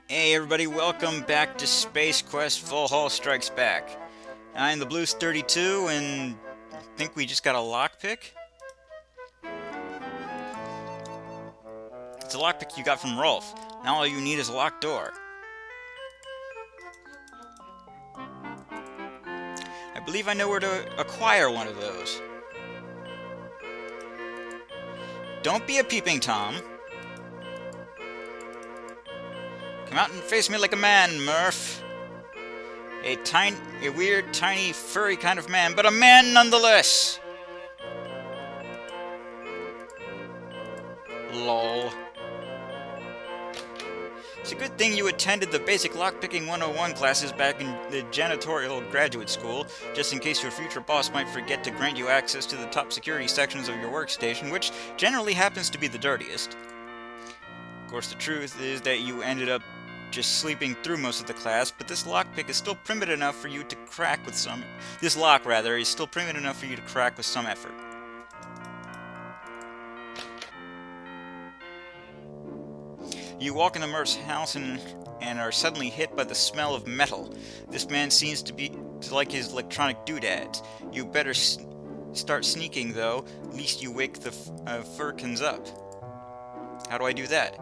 Hey everybody, welcome back to Space Quest Full Haul Strikes Back. I'm the Blues 32 and I think we just got a lockpick. It's a lockpick you got from Rolf. Now all you need is a locked door. I believe I know where to acquire one of those. Don't be a peeping Tom. Come out and face me like a man, Murph. A weird, tiny, furry kind of man, but a man nonetheless. Lol. It's a good thing you attended the basic lockpicking 101 classes back in the janitorial graduate school, just in case your future boss might forget to grant you access to the top security sections of your workstation, which generally happens to be the dirtiest. Of course, the truth is that you ended up just sleeping through most of the class, but this lockpick is still primitive enough for you to crack with some... This lock, rather, is still primitive enough for you to crack with some effort. You walk into Murph's house and are suddenly hit by the smell of metal. This man seems to like his electronic doodads. You better start sneaking, though, lest you wake the Furkins up. How do I do that?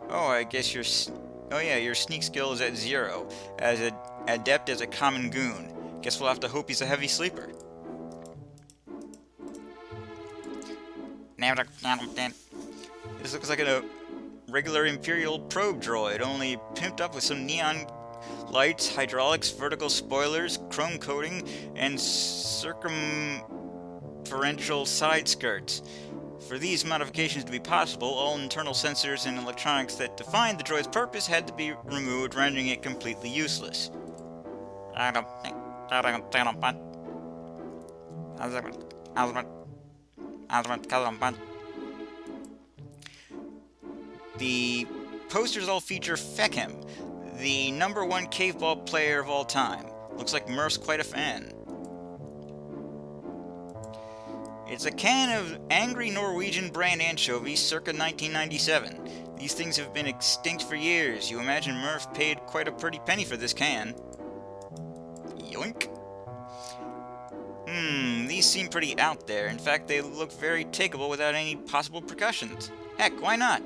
Oh, I guess your sneak skill is at 0, as adept as a common goon. Guess we'll have to hope he's a heavy sleeper. This looks like a regular Imperial probe droid, only pimped up with some neon lights, hydraulics, vertical spoilers, chrome coating, and circumferential side skirts. For these modifications to be possible, all internal sensors and electronics that defined the droid's purpose had to be removed, rendering it completely useless. The posters all feature Fechem, the #1 caveball player of all time. Looks like Murph's quite a fan. It's a can of angry Norwegian brand anchovies circa 1997. These things have been extinct for years. You imagine Murph paid quite a pretty penny for this can. Yoink. These seem pretty out there. In fact, they look very takeable without any possible repercussions. Heck, why not?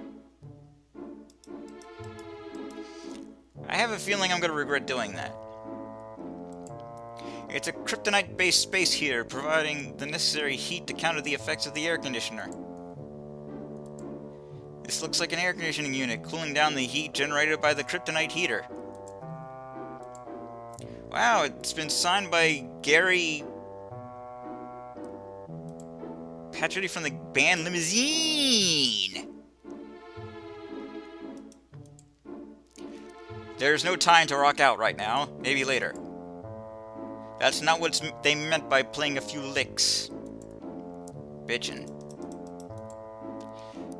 I have a feeling I'm going to regret doing that. It's a kryptonite-based space heater, providing the necessary heat to counter the effects of the air conditioner. This looks like an air conditioning unit, cooling down the heat generated by the kryptonite heater. Wow, it's been signed by Gary Patrick from the band Limousine! There's no time to rock out right now. Maybe later. That's not what they meant by playing a few licks. Bitchin'.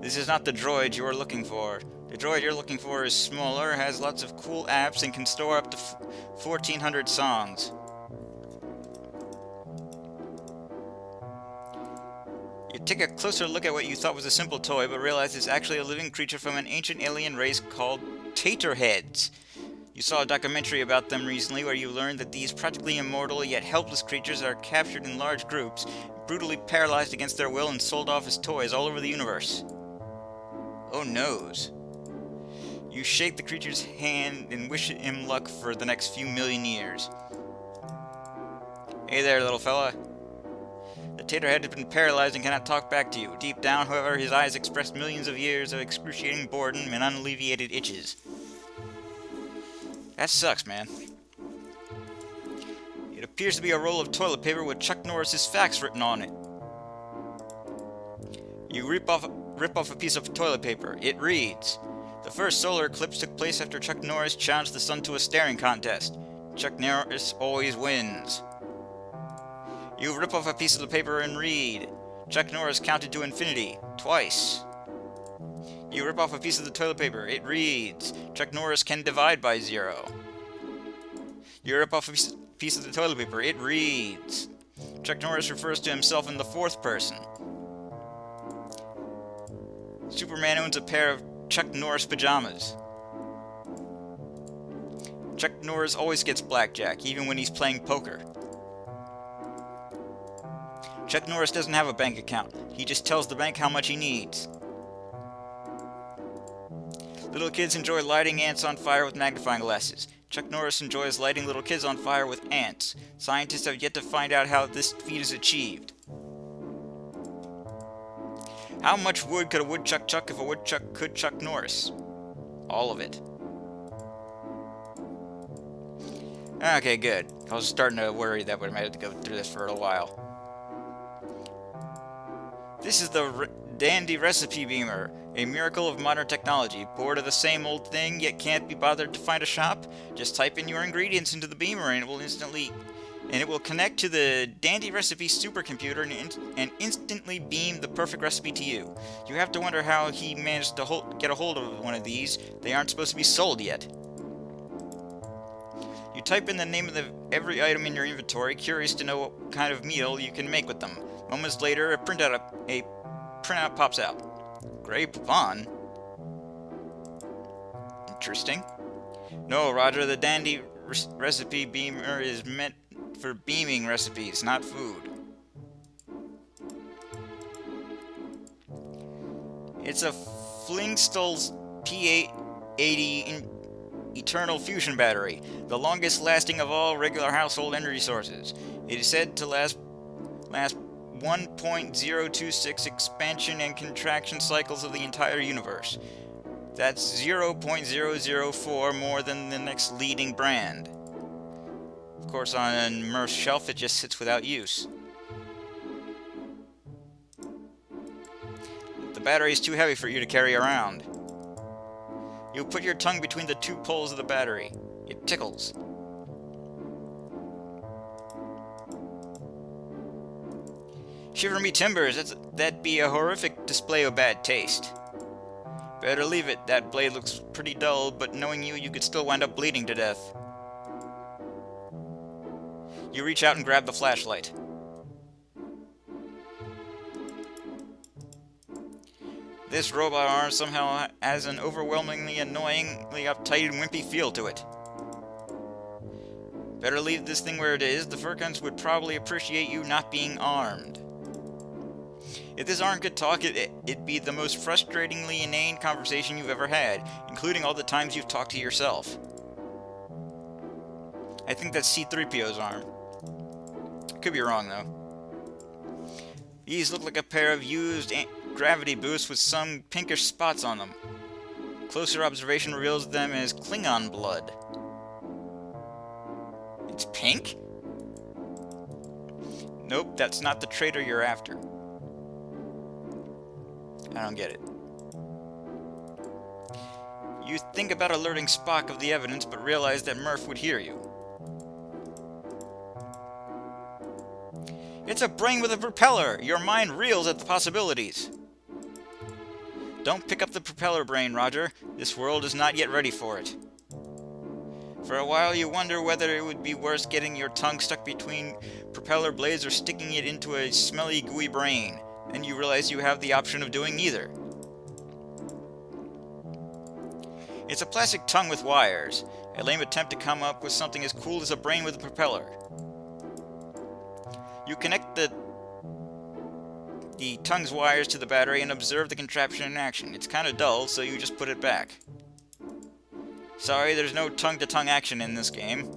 This is not the droid you are looking for. The droid you're looking for is smaller, has lots of cool apps, and can store up to 1,400 songs. You take a closer look at what you thought was a simple toy, but realize it's actually a living creature from an ancient alien race called Taterheads. You saw a documentary about them recently where you learned that these practically immortal yet helpless creatures are captured in large groups, brutally paralyzed against their will and sold off as toys all over the universe. Oh noes. You shake the creature's hand and wish him luck for the next few million years. Hey there, little fella. The Taterhead has been paralyzed and cannot talk back to you. Deep down, however, his eyes express millions of years of excruciating boredom and unalleviated itches. That sucks, man. It appears to be a roll of toilet paper with Chuck Norris's facts written on it. You rip off a piece of toilet paper. It reads, "The first solar eclipse took place after Chuck Norris challenged the sun to a staring contest. Chuck Norris always wins." You rip off a piece of the paper and read, "Chuck Norris counted to infinity, twice." You rip off a piece of the toilet paper. It reads, "Chuck Norris can divide by 0. You rip off a piece of the toilet paper. It reads, "Chuck Norris refers to himself in the 4th person. Superman owns a pair of Chuck Norris pajamas. Chuck Norris always gets blackjack, even when he's playing poker. Chuck Norris doesn't have a bank account. He just tells the bank how much he needs. Little kids enjoy lighting ants on fire with magnifying glasses. Chuck Norris enjoys lighting little kids on fire with ants. Scientists have yet to find out how this feat is achieved. How much wood could a woodchuck chuck if a woodchuck could Chuck Norris? All of it. Okay, good. I was starting to worry that we might have to go through this for a while. This is the Dandy Recipe Beamer, a miracle of modern technology. Bored of the same old thing, yet can't be bothered to find a shop? Just type in your ingredients into the beamer and it will connect to the Dandy Recipe supercomputer and instantly beam the perfect recipe to you. You have to wonder how he managed to get a hold of one of these. They aren't supposed to be sold yet. You type in the name of every item in your inventory, curious to know what kind of meal you can make with them. Moments later, a printout pops out. Grey Poupon? Interesting. No, Roger, the Dandy Recipe Beamer is meant for beaming recipes, not food. It's a Flingstall's P880 Eternal Fusion Battery, the longest lasting of all regular household energy sources. It is said to last 1.026 expansion and contraction cycles of the entire universe. That's 0.004 more than the next leading brand. Of course, on Murph's shelf, it just sits without use. The battery is too heavy for you to carry around. You put your tongue between the two poles of the battery. It tickles. Shiver me timbers, that'd be a horrific display of bad taste. Better leave it, that blade looks pretty dull, but knowing you could still wind up bleeding to death. You reach out and grab the flashlight. This robot arm somehow has an overwhelmingly annoyingly uptight and wimpy feel to it. Better leave this thing where it is. The Furkins would probably appreciate you not being armed. If this arm could talk, it'd be the most frustratingly inane conversation you've ever had, including all the times you've talked to yourself. I think that's C-3PO's arm. Could be wrong, though. These look like a pair of used gravity boosts with some pinkish spots on them. Closer observation reveals them as Klingon blood. It's pink? Nope, that's not the traitor you're after. I don't get it. You think about alerting Spock of the evidence, but realize that Murph would hear you. It's a brain with a propeller! Your mind reels at the possibilities. Don't pick up the propeller brain, Roger. This world is not yet ready for it. For a while you wonder whether it would be worse getting your tongue stuck between propeller blades or sticking it into a smelly, gooey brain. Then you realize you have the option of doing neither. It's a plastic tongue with wires. A lame attempt to come up with something as cool as a brain with a propeller. You connect the tongue's wires to the battery and observe the contraption in action. It's kind of dull, so you just put it back. Sorry, there's no tongue-to-tongue action in this game.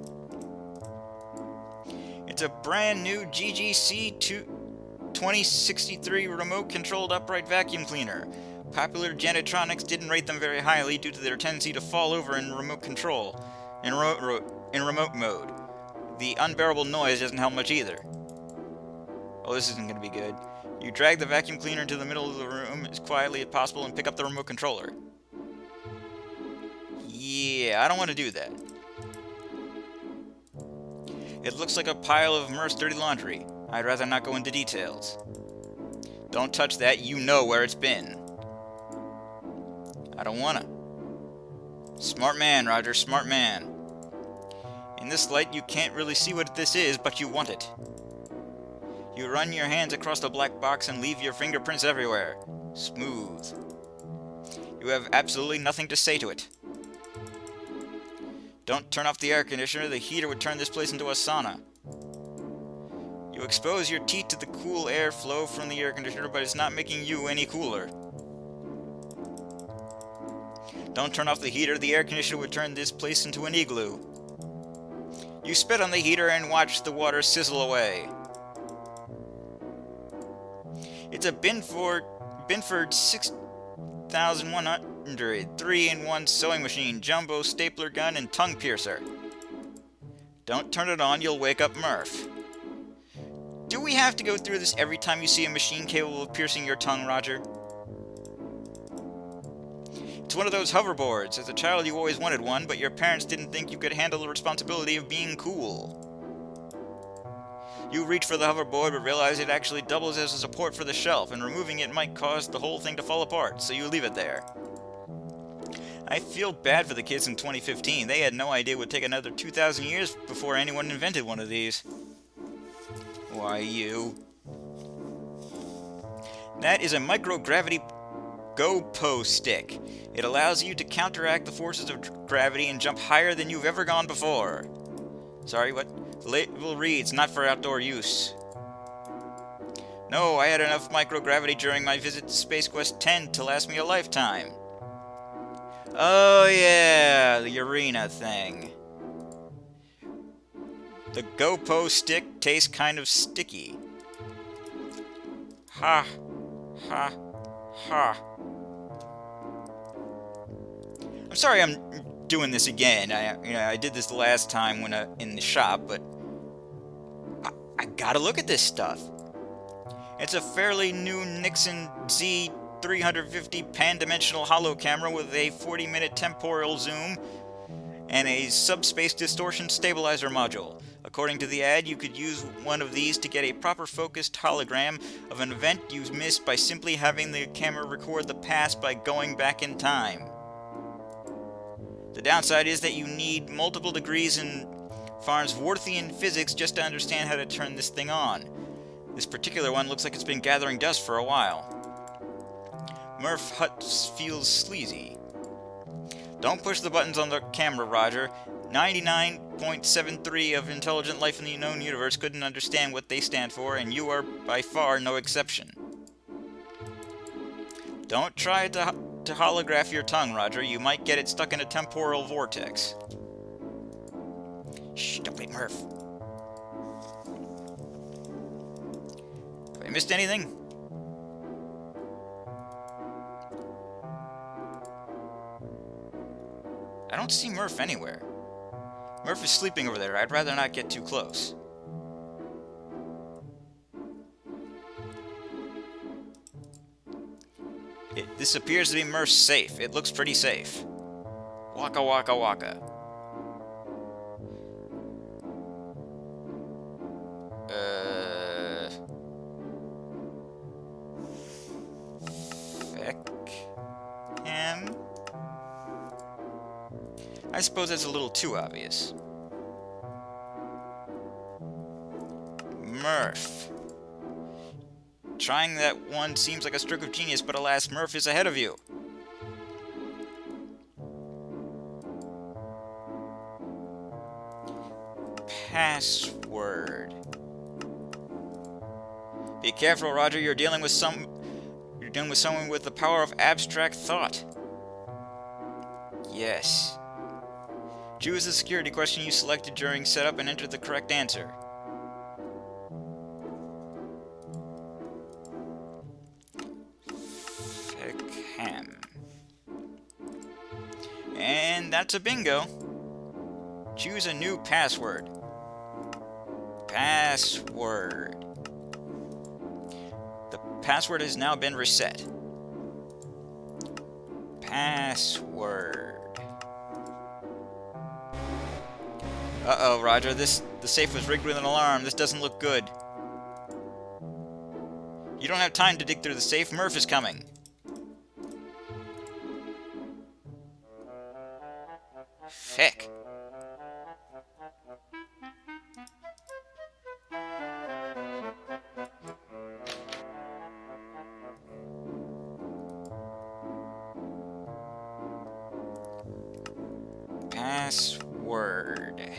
It's a brand new GGC 2063 remote-controlled upright vacuum cleaner. Popular Janitronics didn't rate them very highly due to their tendency to fall over in remote control, in remote mode. The unbearable noise doesn't help much either. Oh, this isn't going to be good. You drag the vacuum cleaner into the middle of the room as quietly as possible and pick up the remote controller. Yeah, I don't want to do that. It looks like a pile of Murph's dirty laundry. I'd rather not go into details. Don't touch that, you know where it's been. I don't wanna. Smart man, Roger, smart man. In this light, you can't really see what this is, but you want it. You run your hands across the black box and leave your fingerprints everywhere. Smooth. You have absolutely nothing to say to it. Don't turn off the air conditioner. The heater would turn this place into a sauna. You expose your teeth to the cool air flow from the air conditioner, but it's not making you any cooler. Don't turn off the heater. The air conditioner would turn this place into an igloo. You spit on the heater and watch the water sizzle away. It's a Binford 6100 3-in-1 sewing machine, jumbo stapler gun, and tongue piercer. Don't turn it on, you'll wake up Murph. Do we have to go through this every time you see a machine capable of piercing your tongue, Roger? It's one of those hoverboards. As a child, you always wanted one, but your parents didn't think you could handle the responsibility of being cool. You reach for the hoverboard, but realize it actually doubles as a support for the shelf, and removing it might cause the whole thing to fall apart, so you leave it there. I feel bad for the kids in 2015. They had no idea it would take another 2,000 years before anyone invented one of these. Why, you. That is a microgravity GoPo stick. It allows you to counteract the forces of gravity and jump higher than you've ever gone before. Sorry, what? The label reads, not for outdoor use. No, I had enough microgravity during my visit to Space Quest 10 to last me a lifetime. Oh yeah, the Urena thing. The GoPo stick tastes kind of sticky. Ha. Ha. Ha. I'm sorry I'm doing this again. I did this the last time when in the shop, but I gotta look at this stuff. It's a fairly new Nixon Z350 pan-dimensional holo camera with a 40-minute temporal zoom and a subspace distortion stabilizer module. According to the ad, you could use one of these to get a proper focused hologram of an event you missed by simply having the camera record the past by going back in time. The downside is that you need multiple degrees in Farnsworthian physics just to understand how to turn this thing on. This particular one looks like it's been gathering dust for a while. Murph Hut feels sleazy. Don't push the buttons on the camera, Roger. 99.73% of intelligent life in the known universe couldn't understand what they stand for, and you are by far no exception. Don't try to holograph your tongue, Roger. You might get it stuck in a temporal vortex. Shh, don't wait, Murph. Have I missed anything? I don't see Murph anywhere. Murph is sleeping over there. I'd rather not get too close. This appears to be Murph's safe. It looks pretty safe. Waka waka waka. Feckham? I suppose that's a little too obvious. Murph. Trying that one seems like a stroke of genius, but alas, Murph is ahead of you. Password. Be careful, Roger. You're dealing with someone with the power of abstract thought. Yes. Choose the security question you selected during setup and enter the correct answer. Feckham. And that's a bingo. Choose a new password. Password. The password has now been reset. Password. Uh-oh, Roger. The safe was rigged with an alarm. This doesn't look good. You don't have time to dig through the safe. Murph is coming. Feck. Password. Password.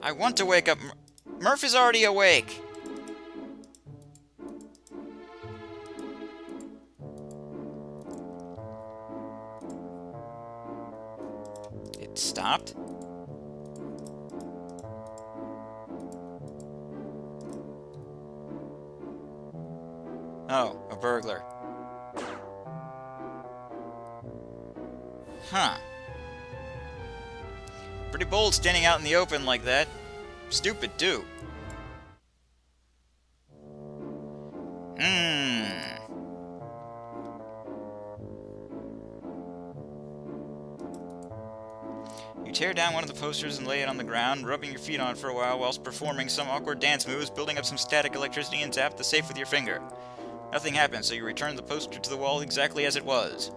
I want to wake up. Murph is already awake. It stopped. Oh, a burglar. Huh. Pretty bold standing out in the open like that. Stupid, too. You tear down one of the posters and lay it on the ground, rubbing your feet on it for a while whilst performing some awkward dance moves, building up some static electricity, and tap the safe with your finger. Nothing happens, so you return the poster to the wall exactly as it was.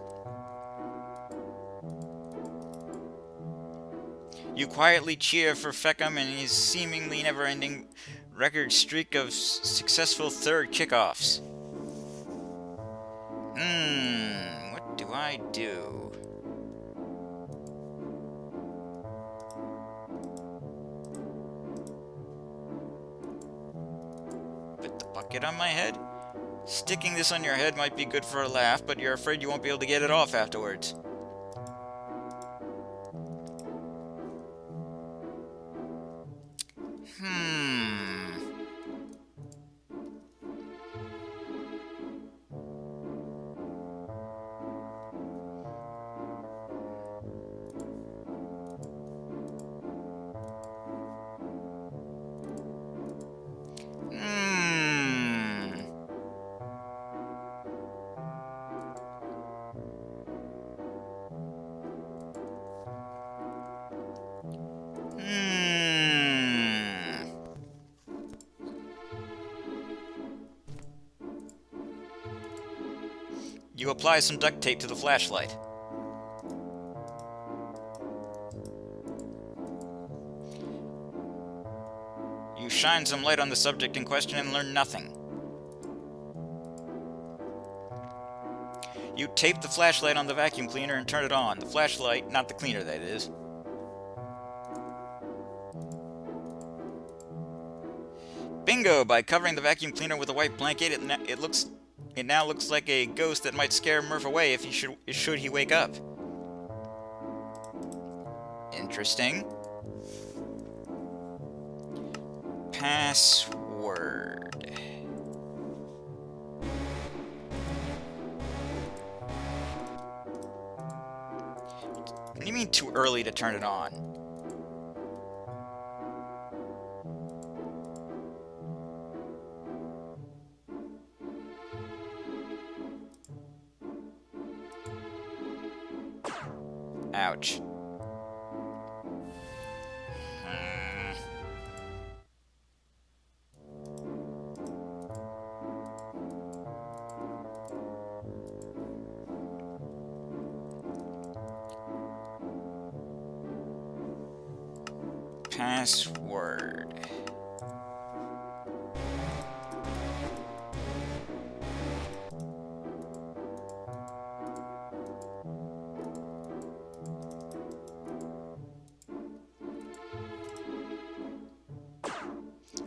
You quietly cheer for Feckham and his seemingly never-ending record streak of successful third kickoffs. What do I do? Put the bucket on my head? Sticking this on your head might be good for a laugh, but you're afraid you won't be able to get it off afterwards. You apply some duct tape to the flashlight. You shine some light on the subject in question and learn nothing. You tape the flashlight on the vacuum cleaner and turn it on. The flashlight, not the cleaner, that is. Bingo! By covering the vacuum cleaner with a white blanket, it now looks like a ghost that might scare Murph away if should he wake up. Interesting. Password. What do you mean too early to turn it on? Ouch. Password.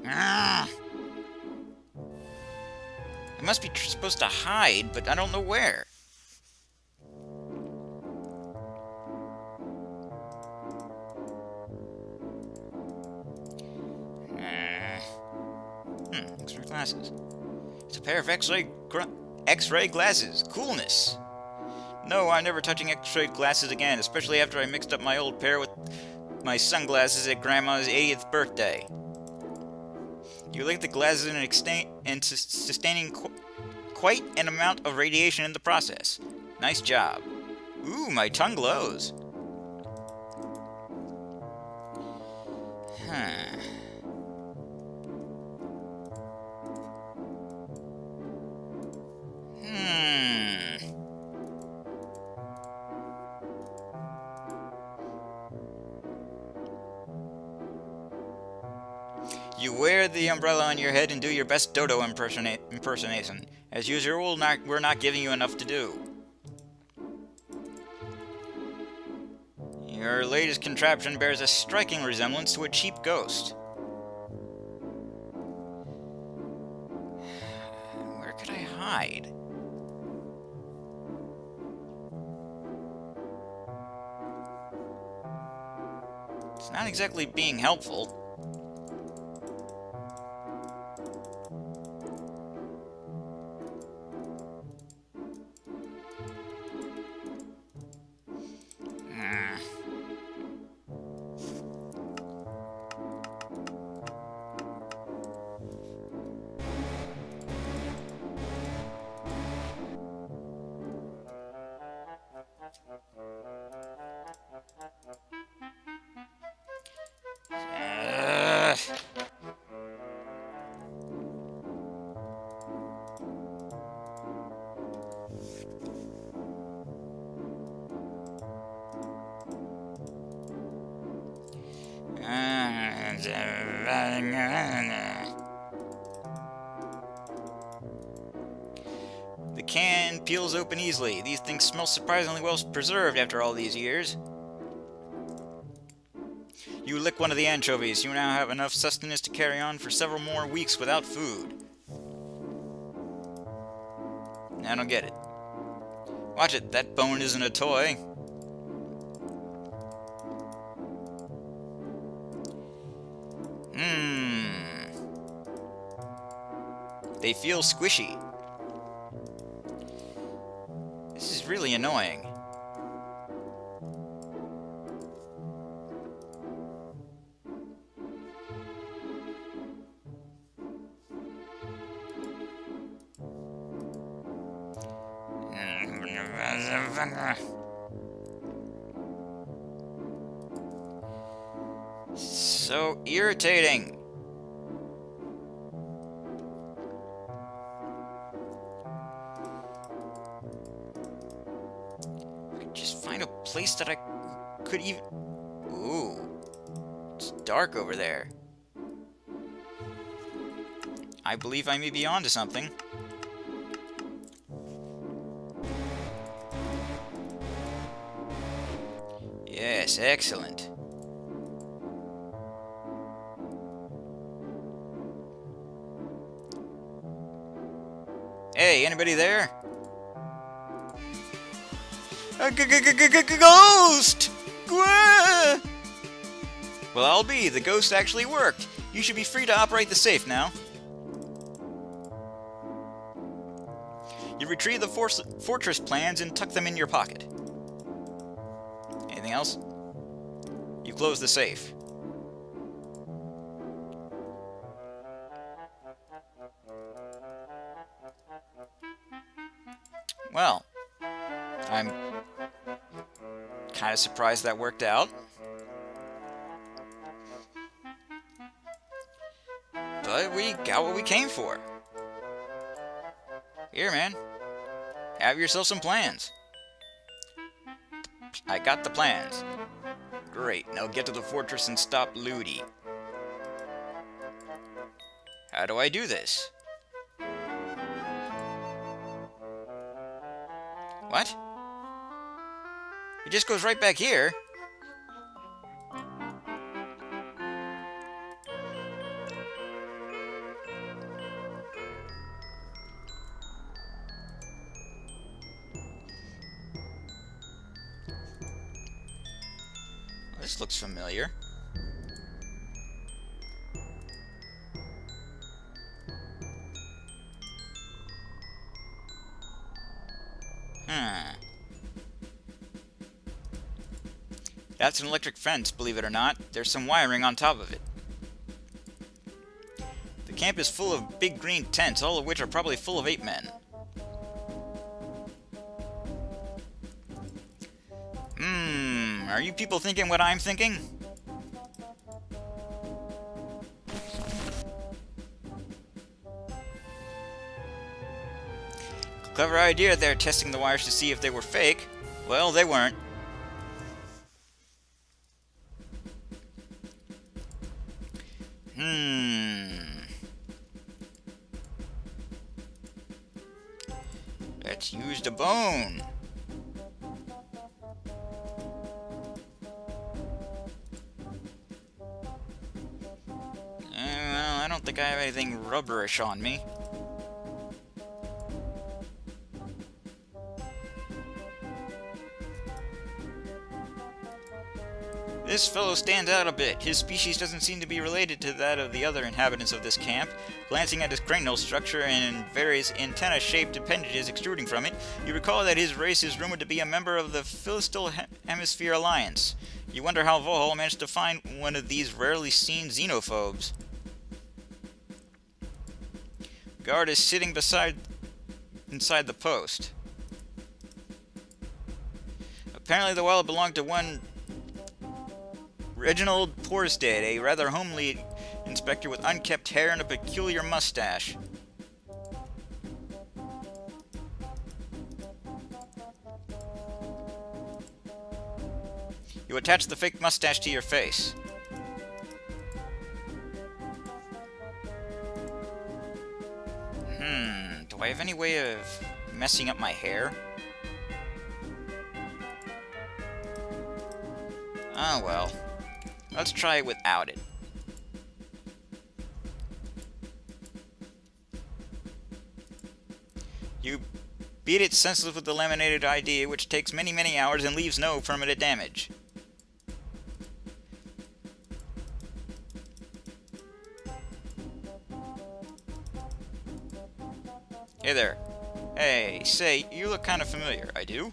I must be supposed to hide, but I don't know where. X-ray glasses. It's a pair of X-ray glasses. Coolness. No, I'm never touching X-ray glasses again, especially after I mixed up my old pair with my sunglasses at Grandma's 80th birthday. You link the glasses and sustaining quite an amount of radiation in the process. Nice job. Ooh, my tongue glows. Huh. You wear the umbrella on your head and do your best Dodo impersonation. As usual, we're not giving you enough to do. Your latest contraption bears a striking resemblance to a cheap ghost. Where could I hide? It's not exactly being helpful. The can peels open easily. These things smell surprisingly well preserved after all these years. You lick one of the anchovies. You now have enough sustenance to carry on for several more weeks without food. I don't get it. Watch it, that bone isn't a toy. They feel squishy. This is really annoying. So irritating. Just find a place that I could even... Ooh. It's dark over there. I believe I may be onto something. Yes, excellent. Hey, anybody there? A ghost! Well, I'll be. The ghost actually worked. You should be free to operate the safe now. You retrieve the fortress plans and tuck them in your pocket. Anything else? You close the safe. Well, I'm kind of surprised that worked out. But we got what we came for. Here, man. Have yourself some plans. I got the plans. Great, now get to the fortress and stop Ludi. How do I do this? What? It just goes right back here. This looks familiar. That's an electric fence, believe it or not. There's some wiring on top of it. The camp is full of big green tents, all of which are probably full of ape men. Are you people thinking what I'm thinking? Clever idea there, testing the wires to see if they were fake. Well, they weren't. Let's use the bone. Well, I don't think I have anything rubberish on me. This fellow stands out a bit. His species doesn't seem to be related to that of the other inhabitants of this camp. Glancing at his cranial structure and various antenna-shaped appendages extruding from it, you recall that his race is rumored to be a member of the Philistine Hemisphere Alliance. You wonder how Volhol managed to find one of these rarely seen xenophobes. Guard is sitting inside the post. Apparently the wallet belonged to one Reginald Porstead, a rather homely inspector with unkempt hair and a peculiar mustache. You attach the fake mustache to your face. Do I have any way of messing up my hair? Oh well. Let's try it without it. You beat it senseless with the laminated ID, which takes many, many hours and leaves no permanent damage. Hey there. Hey, say, you look kind of familiar. I do?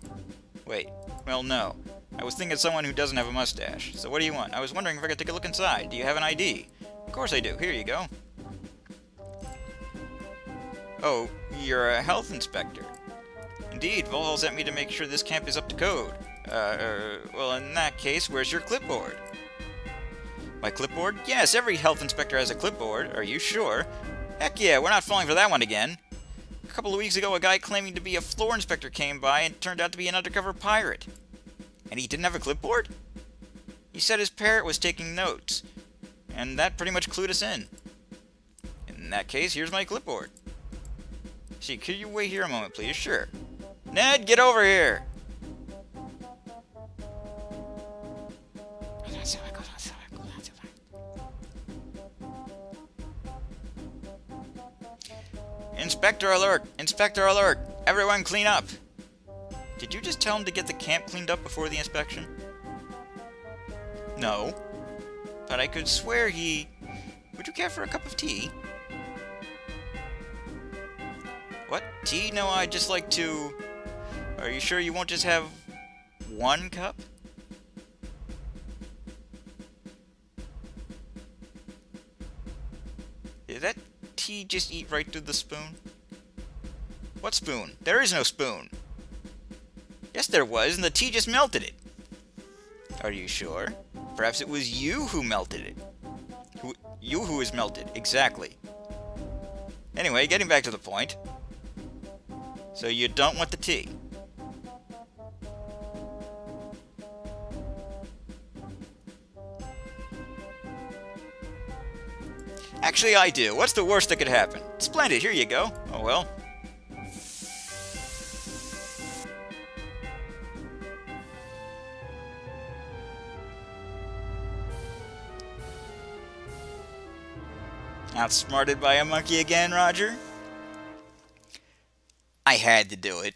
Wait, well, no. I was thinking of someone who doesn't have a mustache. So what do you want? I was wondering if I could take a look inside. Do you have an ID? Of course I do. Here you go. Oh, you're a health inspector. Indeed, Volhol sent me to make sure this camp is up to code. Well, in that case, where's your clipboard? My clipboard? Yes, every health inspector has a clipboard. Are you sure? Heck yeah, we're not falling for that one again. A couple of weeks ago, a guy claiming to be a floor inspector came by and turned out to be an undercover pirate. And he didn't have a clipboard? He said his parrot was taking notes, and that pretty much clued us in. In that case, here's my clipboard. See, could you wait here a moment, please? Sure. Ned, get over here! Inspector alert! Inspector alert! Everyone clean up! Did you just tell him to get the camp cleaned up before the inspection? No. But I could swear he... Would you care for a cup of tea? What? Tea? No, I'd just like to... Are you sure you won't just have one cup? Did that tea just eat right through the spoon? What spoon? There is no spoon. Yes, there was, and the tea just melted it. Are you sure? Perhaps it was you who melted it. You who is melted, exactly. Anyway, getting back to the point. So you don't want the tea. Actually, I do. What's the worst that could happen? Splendid, here you go. Oh well. Outsmarted by a monkey again, Roger? I had to do it.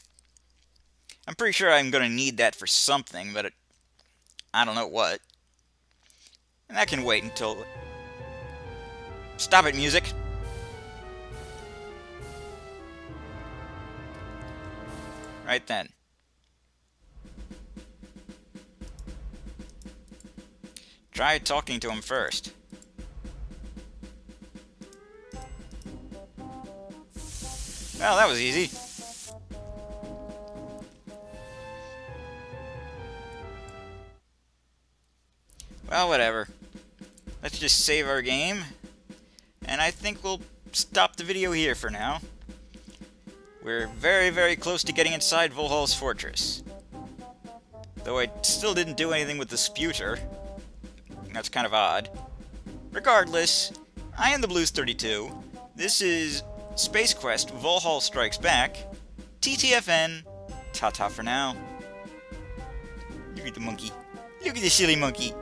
I'm pretty sure I'm going to need that for something, but I don't know what. And that can wait until... Stop it, music! Right then. Try talking to him first. Well, that was easy. Well, whatever. Let's just save our game. And I think we'll stop the video here for now. We're very, very close to getting inside Volhol's fortress. Though I still didn't do anything with the sputer. That's kind of odd. Regardless, I am the Blues 32. This is Space Quest Volhall Strikes Back. TTFN. Ta-ta for now. Look at the monkey. Look at the silly monkey.